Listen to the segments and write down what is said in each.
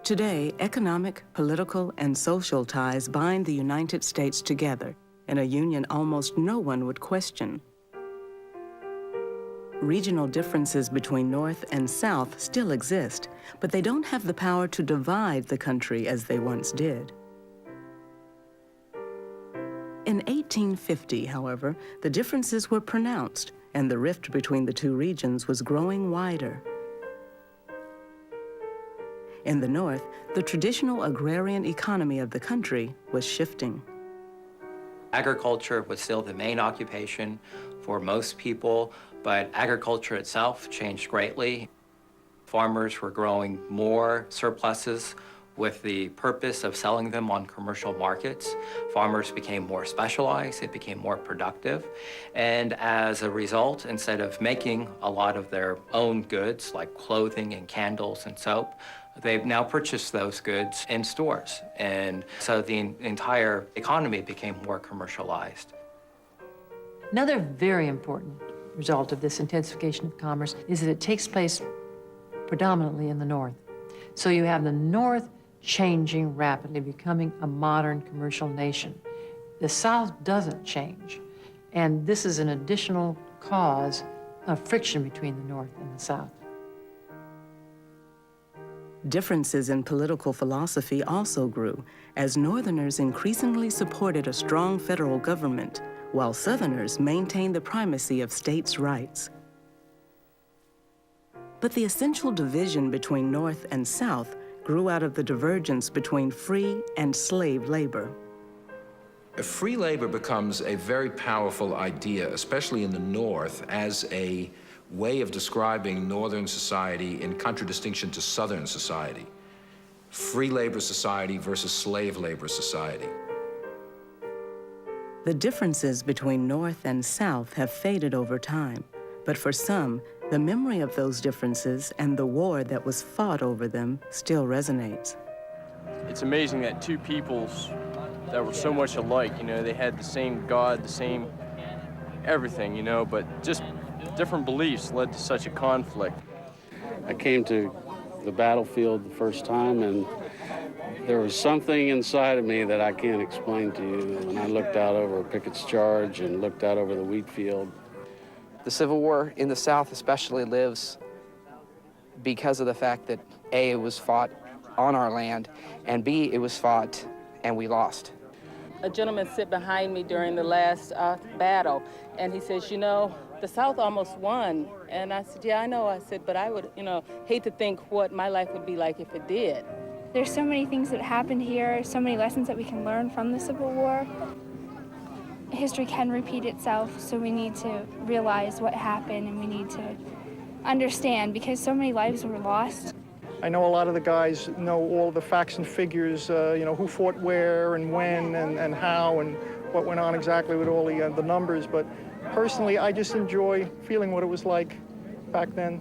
Today, economic, political, and social ties bind the United States together in a union almost no one would question. Regional differences between North and South still exist, but they don't have the power to divide the country as they once did. In 1850, however, the differences were pronounced, and the rift between the two regions was growing wider. In the North, the traditional agrarian economy of the country was shifting. Agriculture was still the main occupation for most people, but agriculture itself changed greatly. Farmers were growing more surpluses with the purpose of selling them on commercial markets. Farmers became more specialized, it became more productive, and as a result, instead of making a lot of their own goods like clothing and candles and soap, they've now purchased those goods in stores, and so the entire economy became more commercialized. Another very important result of this intensification of commerce is that it takes place predominantly in the North. So you have the North changing rapidly, becoming a modern commercial nation. The South doesn't change, and this is an additional cause of friction between the North and the South. Differences in political philosophy also grew as Northerners increasingly supported a strong federal government, while Southerners maintained the primacy of states' rights. But the essential division between North and South grew out of the divergence between free and slave labor. Free labor becomes a very powerful idea, especially in the North, as a way of describing Northern society in contradistinction to Southern society. Free labor society versus slave labor society. The differences between North and South have faded over time, but for some, the memory of those differences and the war that was fought over them still resonates. It's amazing that two peoples that were so much alike, you know, they had the same God, the same everything, you know, but just different beliefs led to such a conflict. I came to the battlefield the first time, and there was something inside of me that I can't explain to you. When I looked out over Pickett's Charge and looked out over the wheat field. The Civil War in the South especially lives because of the fact that A, it was fought on our land, and B, it was fought and we lost. A gentleman sit behind me during the last battle, and he says, you know, the South almost won. And I said, yeah, I know. I said, but I would, you know, hate to think what my life would be like if it did. There's so many things that happened here, so many lessons that we can learn from the Civil War. History can repeat itself, so we need to realize what happened, and we need to understand, because so many lives were lost. I know a lot of the guys know all the facts and figures, you know, who fought where and when and how and what went on exactly with all the numbers, but personally, I just enjoy feeling what it was like back then.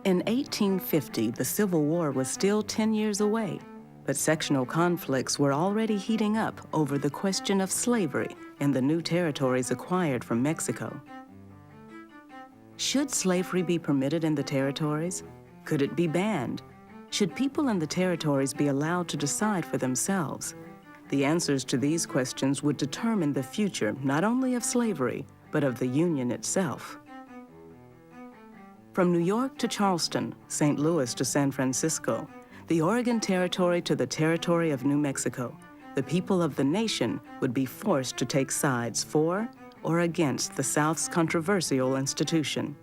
In 1850, the Civil War was still 10 years away, but sectional conflicts were already heating up over the question of slavery in the new territories acquired from Mexico. Should slavery be permitted in the territories? Could it be banned? Should people in the territories be allowed to decide for themselves? The answers to these questions would determine the future not only of slavery, but of the Union itself. From New York to Charleston, St. Louis to San Francisco, the Oregon Territory to the Territory of New Mexico, the people of the nation would be forced to take sides for or against the South's controversial institution.